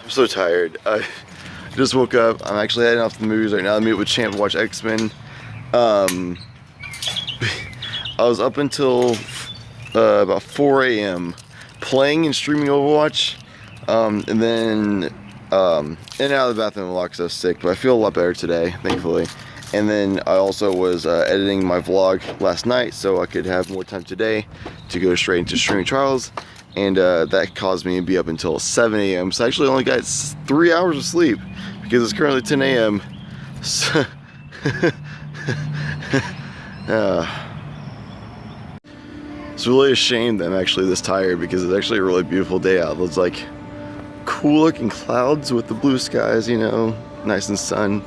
I'm so tired. I just woke up. I'm actually heading off to the movies right now. I meet with Champ to watch X-Men. I was up until about 4 a.m. playing and streaming Overwatch, and then in and out of the bathroom a lot because I was sick, but I feel a lot better today, thankfully. And then I also was editing my vlog last night so I could have more time today to go straight into streaming trials, and that caused me to be up until 7 a.m. So I actually only got 3 hours of sleep because it's currently 10 a.m. So it's really a shame that I'm actually this tired because it's actually a really beautiful day out. It's like cool looking clouds with the blue skies, you know, nice and sun.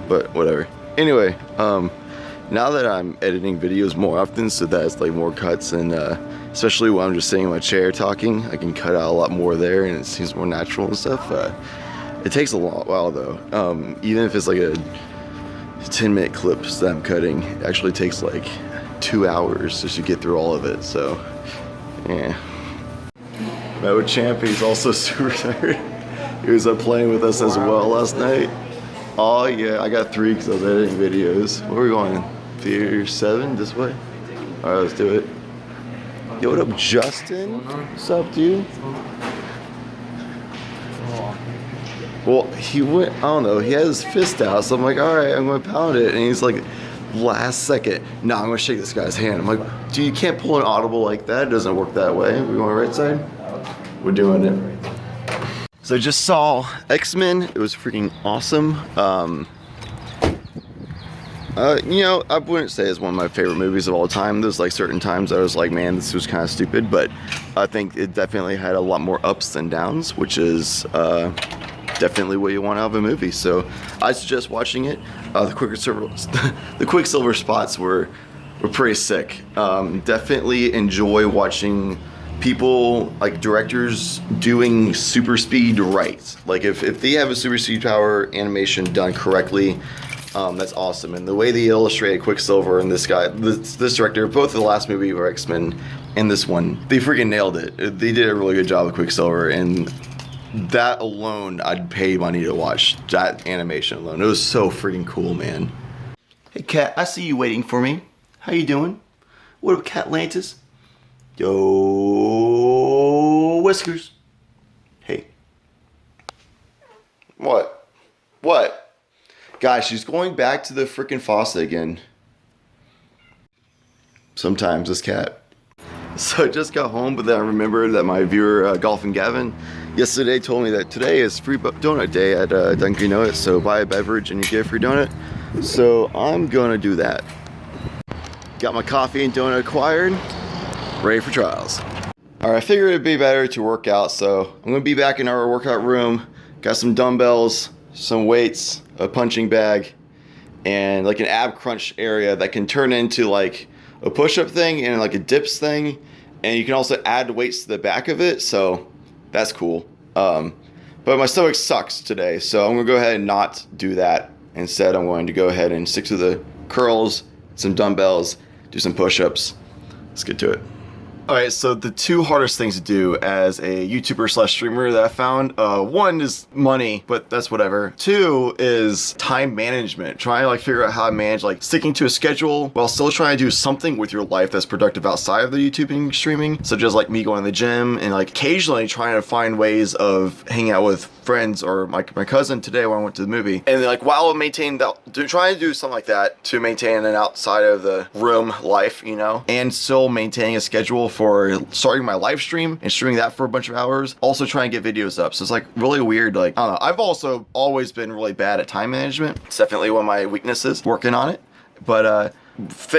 But whatever. Anyway, now that I'm editing videos more often, so that it's like more cuts, and especially when I'm just sitting in my chair talking, I can cut out a lot more there and it seems more natural and stuff. It takes a while though. Even if it's like a 10-minute clips that I'm cutting, it actually takes like 2 hours just to get through all of it, so yeah. Met with Champ, he's also super tired. He was up playing with us as well last night. Oh yeah, I got 3 because I was editing videos. Where are we going? Theater 7, this way? Alright, let's do it. Yo, what up, Justin? What's up, dude? Well, he went, I don't know, he had his fist out, so I'm like, alright, I'm gonna pound it. And he's like, last second, no, I'm gonna shake this guy's hand. I'm like, dude, you can't pull an audible like that. It doesn't work that way. We going right side? We're doing it. So I just saw X-Men. It was freaking awesome. You know, I wouldn't say it's one of my favorite movies of all time. There's like certain times I was like, man, this was kind of stupid, but I think it definitely had a lot more ups than downs, which is definitely what you want out of a movie. So I suggest watching it. The Quicksilver spots were pretty sick. Definitely enjoy watching people, like directors, doing super speed right. Like if they have a super speed power animation done correctly, that's awesome. And the way they illustrated Quicksilver and this guy, this director, both the last movie were X-Men and this one, they freaking nailed it. They did a really good job with Quicksilver, and that alone, I'd pay money to watch that animation alone. It was so freaking cool, man. Hey Cat, I see you waiting for me. How you doing? What up, Chadlantis? Yo, Whiskers. Hey. What? What? Guys, she's going back to the freaking faucet again. Sometimes, this cat. So I just got home, but then I remembered that my viewer, Golfing Gavin, yesterday told me that today is free donut day at Dunkin' Donuts, so buy a beverage and you get a free donut. So I'm gonna do that. Got my coffee and donut acquired. Ready for trials. Alright, I figured it'd be better to work out, so I'm gonna be back in our workout room. Got some dumbbells, some weights, a punching bag, and like an ab crunch area that can turn into like a push-up thing and like a dips thing, and you can also add weights to the back of it, so that's cool. But my stomach sucks today, so I'm gonna go ahead and not do that. Instead, I'm going to go ahead and stick to the curls, some dumbbells, do some push-ups. Let's get to it. Alright, so the 2 hardest things to do as a YouTuber slash streamer that I found, 1 is money, but that's whatever. 2 is time management. Trying to like figure out how to manage like sticking to a schedule while still trying to do something with your life that's productive outside of the YouTubing streaming, such as like me going to the gym and like occasionally trying to find ways of hanging out with friends or my cousin today when I went to the movie. And like while maintaining that, trying to do something like that to maintain an outside of the room life, you know, and still maintaining a schedule for starting my live stream and streaming that for a bunch of hours, also trying to get videos up. So it's like really weird. Like, I don't know, I've also always been really bad at time management. It's definitely one of my weaknesses, working on it. But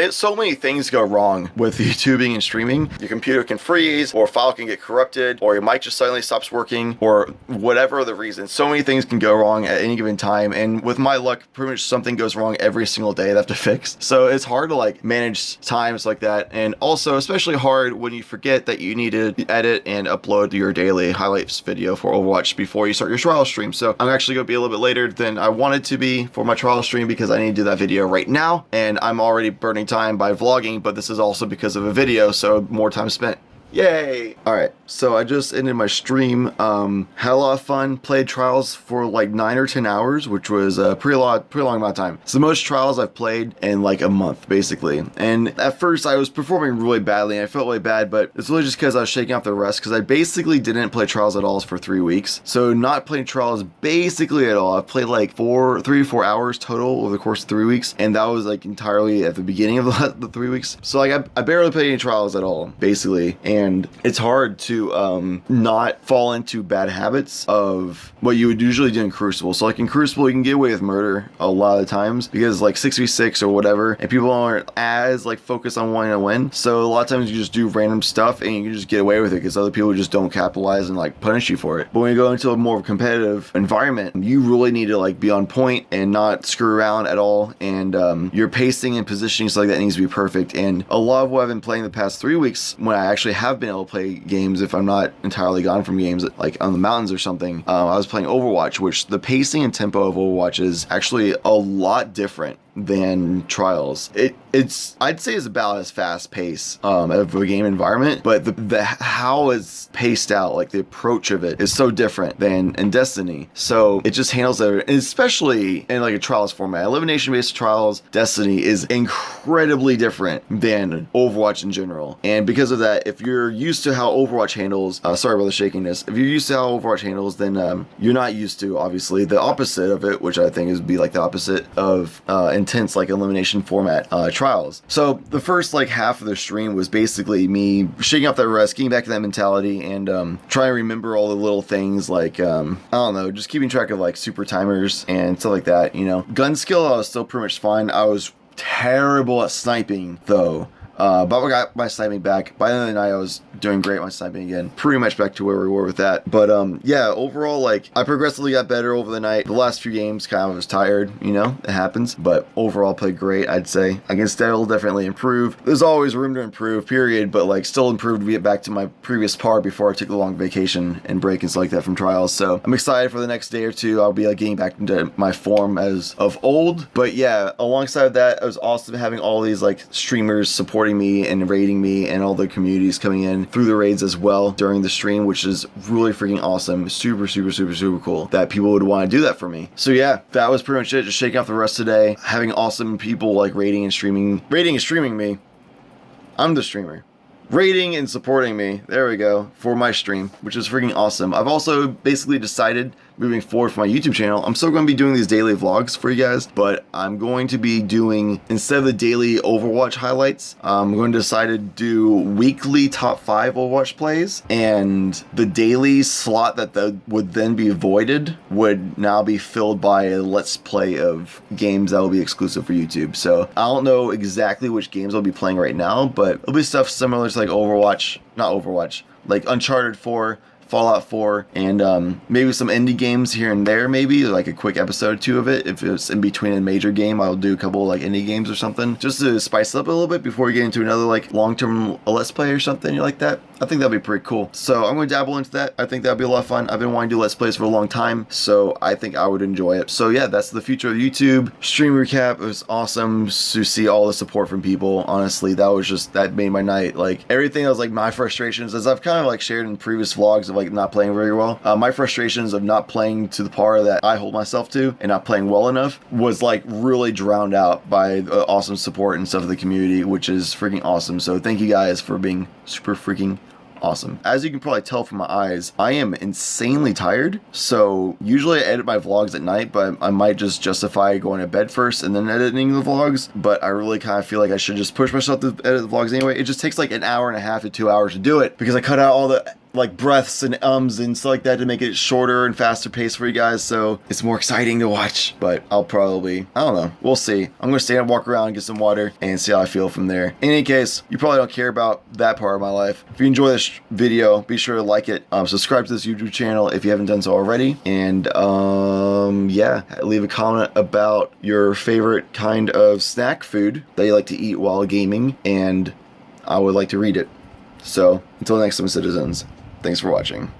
so many things go wrong with YouTubing and streaming. Your computer can freeze, or a file can get corrupted, or your mic just suddenly stops working, or whatever the reason. So many things can go wrong at any given time, and with my luck, pretty much something goes wrong every single day that I have to fix. So it's hard to like manage times like that, and also especially hard when you forget that you need to edit and upload your daily highlights video for Overwatch before you start your trial stream. So I'm actually going to be a little bit later than I wanted to be for my trial stream because I need to do that video right now, and I'm already burning time by vlogging, but this is also because of a video, so more time spent Yay! Alright, so I just ended my stream. Had a lot of fun, played Trials for like 9 or 10 hours, which was a pretty long amount of time. It's the most Trials I've played in like a month, basically. And at first I was performing really badly, and I felt really bad, but it's really just because I was shaking off the rust, because I basically didn't play Trials at all for 3 weeks. So not playing Trials basically at all. I've played like 3 to 4 hours total over the course of 3 weeks, and that was like entirely at the beginning of the 3 weeks. So like I barely played any Trials at all, basically. And it's hard to not fall into bad habits of what you would usually do in Crucible. So like in Crucible, you can get away with murder a lot of the times because like 6v6 or whatever, and people aren't as like focused on wanting to win. So a lot of times you just do random stuff and you can just get away with it because other people just don't capitalize and like punish you for it. But when you go into a more competitive environment, you really need to like be on point and not screw around at all. And your pacing and positioning stuff like that needs to be perfect. And a lot of what I've been playing the past 3 weeks, when I actually have been able to play games, if I'm not entirely gone from games like on the mountains or something, I was playing Overwatch, which the pacing and tempo of Overwatch is actually a lot different than Trials. It's I'd say it's about as fast pace of a game environment, but the how it's paced out, like the approach of it is so different than in Destiny. So it just handles it, and especially in like a Trials format. Elimination based Trials, Destiny is incredibly different than Overwatch in general. And because of that, if you're used to how Overwatch handles, sorry about the shakiness, if you're used to how Overwatch handles, then you're not used to obviously the opposite of it, which I think is be like the opposite of intense like elimination format Trials. So the first like half of the stream was basically me shaking off that rest, getting back to that mentality, and trying to remember all the little things like I don't know, just keeping track of like super timers and stuff like that. You know, gun skill I was still pretty much fine. I was terrible at sniping though. But I got my sniping back. By the end of the night, I was doing great at my sniping again. Pretty much back to where we were with that. But yeah, overall, like, I progressively got better over the night. The last few games kind of was tired, you know, it happens. But overall, played great, I'd say. I can still definitely improve. There's always room to improve, period. But, like, still improve to get back to my previous par before I took a long vacation and break and stuff like that from Trials. So I'm excited for the next day or two. I'll be, like, getting back into my form as of old. But yeah, alongside that, it was awesome having all these, like, streamers supporting me and raiding me, and all the communities coming in through the raids as well during the stream, which is really freaking awesome. Super cool that people would want to do that for me. So yeah, that was pretty much it. Just shaking off the rest today, having awesome people like raiding and streaming me. I'm the streamer. Rating and supporting me, there we go, for my stream, which is freaking awesome. I've also basically decided, moving forward for my YouTube channel, I'm still going to be doing these daily vlogs for you guys, but I'm going to be doing, instead of the daily Overwatch highlights, I'm going to decide to do weekly top 5 Overwatch plays, and the daily slot that would then be voided would now be filled by a let's play of games that will be exclusive for YouTube. So I don't know exactly which games I'll be playing right now, but it'll be stuff similar to like like Uncharted 4, Fallout 4, and maybe some indie games here and there, maybe like a quick episode or two of it. If it's in between a major game, I'll do a couple like indie games or something, just to spice it up a little bit before we get into another like long-term let's play or something like that. I think that'd be pretty cool. So I'm going to dabble into that. I think that'd be a lot of fun. I've been wanting to do let's plays for a long time, so I think I would enjoy it. So yeah, that's the future of YouTube. Stream recap. It was awesome to see all the support from people. Honestly, that made my night. Like everything that was like my frustrations, as I've kind of like shared in previous vlogs of like not playing very well. My frustrations of not playing to the par that I hold myself to and not playing well enough was like really drowned out by the awesome support and stuff of the community, which is freaking awesome. So thank you guys for being super freaking awesome. As you can probably tell from my eyes, I am insanely tired. So usually I edit my vlogs at night, but I might just justify going to bed first and then editing the vlogs. But I really kind of feel like I should just push myself to edit the vlogs anyway. It just takes like an hour and a half to 2 hours to do it because I cut out all the like breaths and ums and stuff like that to make it shorter and faster pace for you guys, so it's more exciting to watch. But I'll probably, I don't know, we'll see. I'm gonna stay and walk around, get some water, and see how I feel from there. In any case, you probably don't care about that part of my life. If you enjoy this video, be sure to like it, subscribe to this YouTube channel if you haven't done so already, and yeah, leave a comment about your favorite kind of snack food that you like to eat while gaming, and I would like to read it. So until next time, citizens, thanks for watching.